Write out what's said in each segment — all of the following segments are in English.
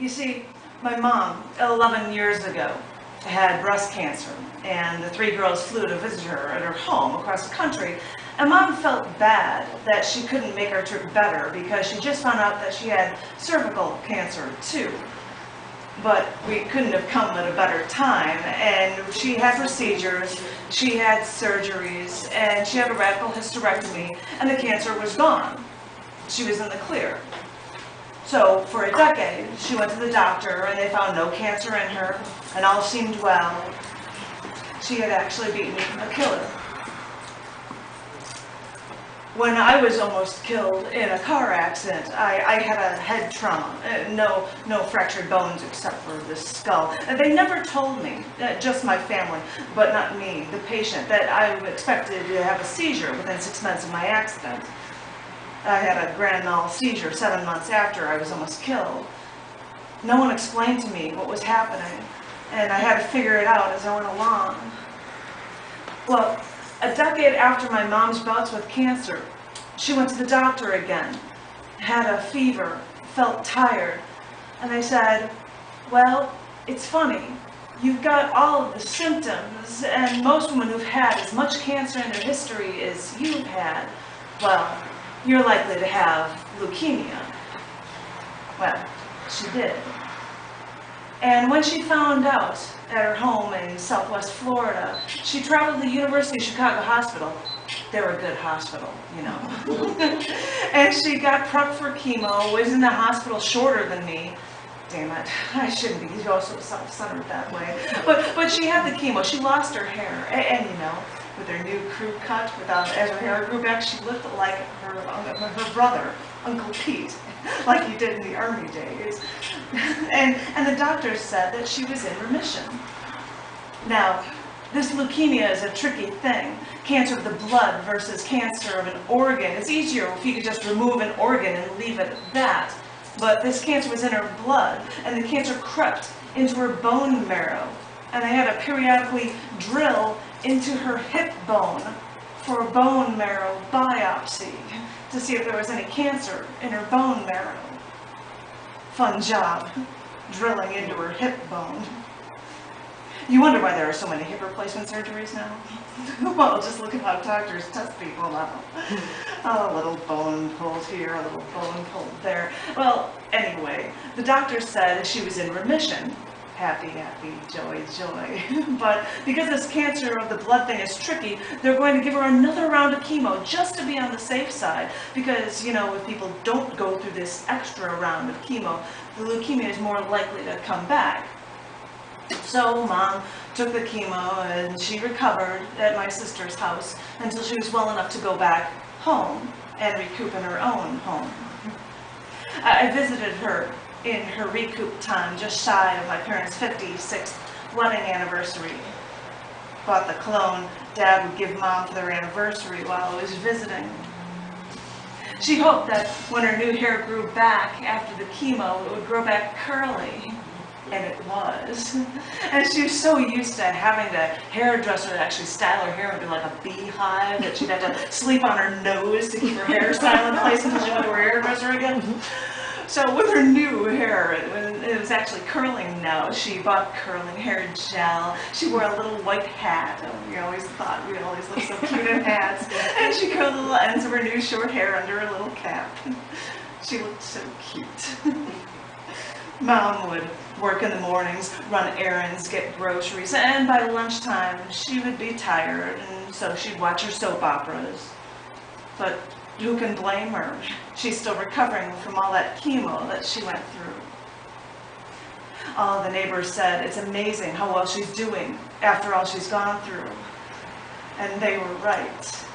You see, my mom, 11 years ago, had breast cancer, and the 3 girls flew to visit her at her home across the country. And Mom felt bad that she couldn't make our trip better because she just found out that she had cervical cancer too. But we couldn't have come at a better time, and she had procedures, she had surgeries, and she had a radical hysterectomy, and the cancer was gone. She was in the clear. So for a decade, she went to the doctor, and they found no cancer in her, and all seemed well. She had actually beaten a killer. When I was almost killed in a car accident, I had a head trauma, no fractured bones except for the skull. They never told me, just my family, but not me, the patient, that I expected to have a seizure within 6 months of my accident. I had a grand mal seizure 7 months after I was almost killed. No one explained to me what was happening, and I had to figure it out as I went along. Well, a decade after my mom's bouts with cancer, she went to the doctor again, had a fever, felt tired, and they said, well, it's funny, you've got all of the symptoms, and most women who've had as much cancer in their history as you've had, well, you're likely to have leukemia. Well, she did. And when she found out at her home in Southwest Florida, she traveled to the University of Chicago Hospital. They're a good hospital, you know. And she got prepped for chemo, was in the hospital shorter than me. Damn it, I shouldn't be also self-centered that way. But she had the chemo, she lost her hair, and you know, with her new crew cut, as her hair grew back, she looked like her brother, Uncle Pete, like he did in the army days. And the doctor said that she was in remission. Now, this leukemia is a tricky thing. Cancer of the blood versus cancer of an organ. It's easier if you could just remove an organ and leave it at that. But this cancer was in her blood, and the cancer crept into her bone marrow. And they had to periodically drill into her hip bone for a bone marrow biopsy to see if there was any cancer in her bone marrow. Fun job, drilling into her hip bone. You wonder why there are so many hip replacement surgeries now? Well, just look at how doctors test people now. A little bone pulled here, a little bone pulled there. Well, anyway, the doctor said she was in remission. Happy, happy, joy, joy. But because this cancer of the blood thing is tricky, they're going to give her another round of chemo just to be on the safe side. Because, you know, if people don't go through this extra round of chemo, the leukemia is more likely to come back. So Mom took the chemo and she recovered at my sister's house until she was well enough to go back home and recoup in her own home. I visited her in her recoup time, just shy of my parents' 56th wedding anniversary. Bought the cologne Dad would give Mom for their anniversary while I was visiting. She hoped that when her new hair grew back after the chemo, it would grow back curly. And it was. And she was so used to having the hairdresser actually style her hair and do like a beehive that she'd have to sleep on her nose to keep her hairstyle in place until she went to her hairdresser again. So with her new hair, it was actually curling now. She bought curling hair gel. She wore a little white hat. We always thought we always looked so cute in hats. And she curled the little ends of her new short hair under her little cap. She looked so cute. Mom would work in the mornings, run errands, get groceries, and by lunchtime she would be tired, and so she'd watch her soap operas. But who can blame her? She's still recovering from all that chemo that she went through. All the neighbors said it's amazing how well she's doing after all she's gone through. And they were right.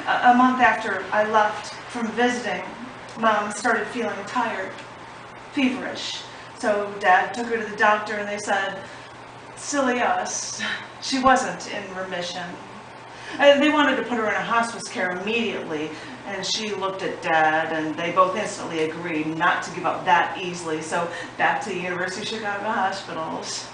A month after I left from visiting, Mom started feeling tired, feverish. So Dad took her to the doctor and they said, silly us, she wasn't in remission. They wanted to put her in a hospice care immediately, and she looked at Dad and they both instantly agreed not to give up that easily. So back to the University of Chicago hospitals.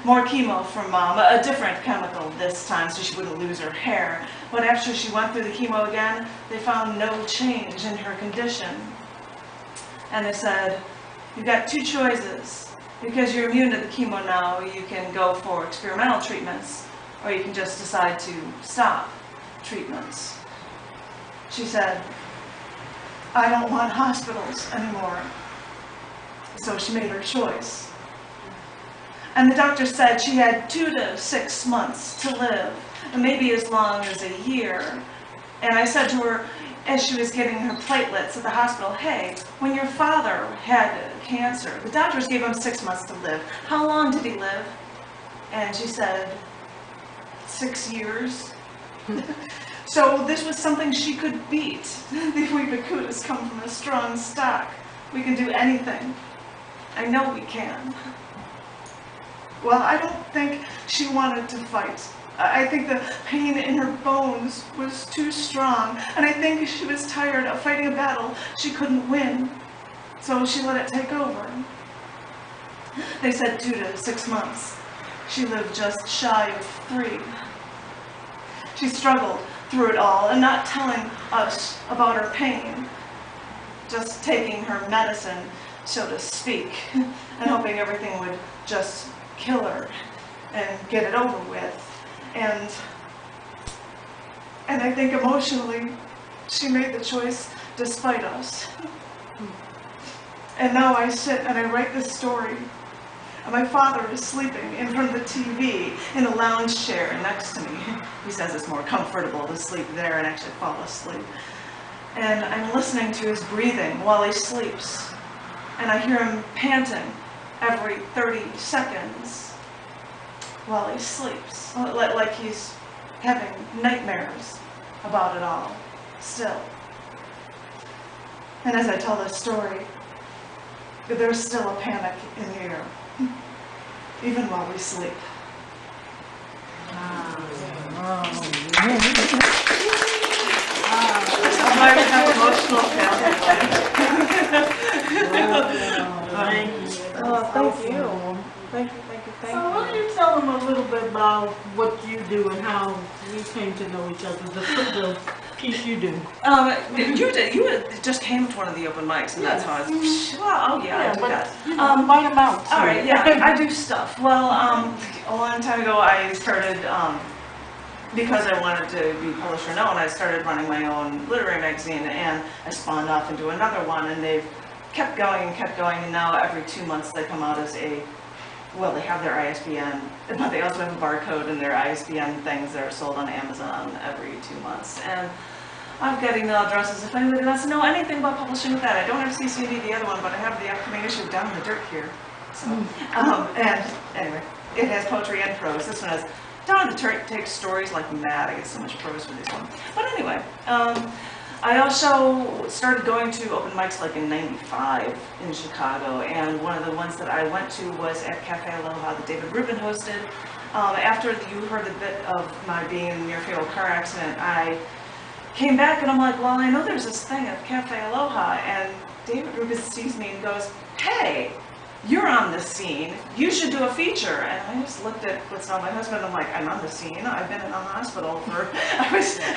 More chemo from Mom, a different chemical this time so she wouldn't lose her hair. But after she went through the chemo again, they found no change in her condition. And they said, You've got two choices. Because you're immune to the chemo now, you can go for experimental treatments, or you can just decide to stop treatments. She said, I don't want hospitals anymore. So she made her choice. And the doctor said she had 2 to 6 months to live, and maybe as long as a year. And I said to her, as she was getting her platelets at the hospital, hey, when your father had cancer, the doctors gave him 6 months to live. How long did he live? And she said, 6 years. So this was something she could beat. The Kuypers come from a strong stock. We can do anything. I know we can. Well, I don't think she wanted to fight. I think the pain in her bones was too strong, and I think she was tired of fighting a battle she couldn't win. So she let it take over. They said 2 to 6 months. She lived just shy of 3. She struggled through it all and not telling us about her pain, just taking her medicine, so to speak, and hoping everything would just kill her and get it over with. And I think emotionally, she made the choice despite us. And now I sit and I write this story. And my father is sleeping in front of the TV in a lounge chair next to me. He says it's more comfortable to sleep there and actually fall asleep. And I'm listening to his breathing while he sleeps. And I hear him panting every 30 seconds while he sleeps. Like he's having nightmares about it all still. And as I tell this story, there's still a panic in the air, even while we sleep. This is why we have emotional family. Thank you. Thank you. So why don't you tell them a little bit about what you do and how we came to know each other, the piece you do. You just came to one of the open mics, and that's how it's, well, I do that. Invite them out. All right, yeah, I do stuff. Well, a long time ago I started, because I wanted to be publisher known, I started running my own literary magazine, and I spawned off into another one, and they've kept going, and now every 2 months they come out as a, well, they have their ISBN, but they also have a barcode in their ISBN things that are sold on Amazon every 2 months. And I've got email addresses if anybody wants to know anything about publishing with that. I don't have CCD, the other one, but I have the upcoming issue of Down in the Dirt here. So, and anyway, it has poetry and prose. This one has Down in the Dirt takes stories like mad. I get so much prose for this one. But anyway, I also started going to open mics like in '95 in Chicago, and one of the ones that I went to was at Cafe Aloha that David Rubin hosted. After you heard a bit of my being in a near-fatal car accident, I came back and I'm like, well, I know there's this thing at Cafe Aloha, and David Rubin sees me and goes, hey, you're on the scene, you should do a feature. And I just looked at what's on my husband, I'm like, I'm on the scene, I've been in a hospital for, I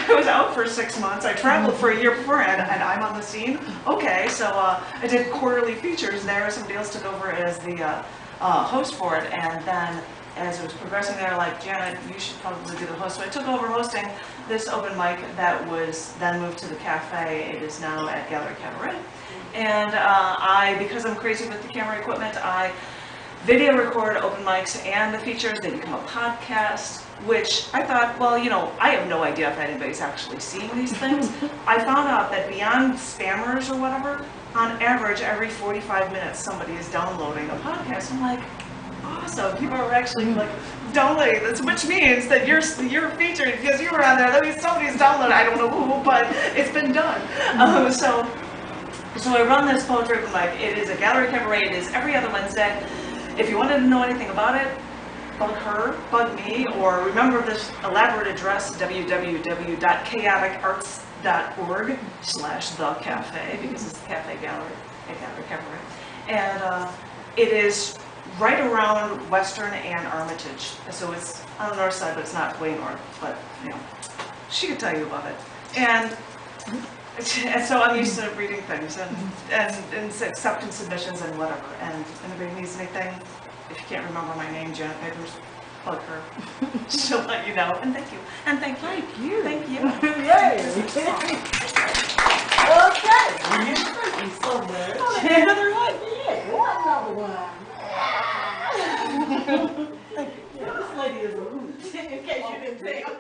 was out for 6 months, I traveled for a year before, and I'm on the scene? Okay, so I did quarterly features there, somebody else took over as the host for it, and then as it was progressing there, like, Janet, you should probably be the host. So I took over hosting this open mic that was then moved to the cafe. It is now at Gallery Cabaret. And because I'm crazy with the camera equipment, I video record open mics and the features. They become a podcast, which I thought, well, you know, I have no idea if anybody's actually seeing these things. I found out that beyond spammers or whatever, on average, every 45 minutes, somebody is downloading a podcast. I'm like, awesome, people are actually like downloading this, which means that you're featured because you were on there. That means somebody's downloaded. I don't know who, but it's been done. So I run this poetry open mic. It is a Gallery Cabaret. It is every other Wednesday. If you wanted to know anything about it, bug her, bug me, or remember this elaborate address, www.chaoticarts.org/thecafe, because it's the Cafe Gallery at Gallery Cabaret. And it is right around Western and Armitage. So it's on the north side, but it's not way north, but you know, she could tell you about it. And And so I'm used to reading things and accepting submissions and whatever. And if anybody needs anything, if you can't remember my name, Janet Kuypers, plug her. She'll let you know. And thank you. And thank you. Thank you. Thank you. Yay. Okay. Thank you so much. Oh, another one. Yeah, another one. Thank you. Yeah, this lady is a hoot, in case you didn't tell.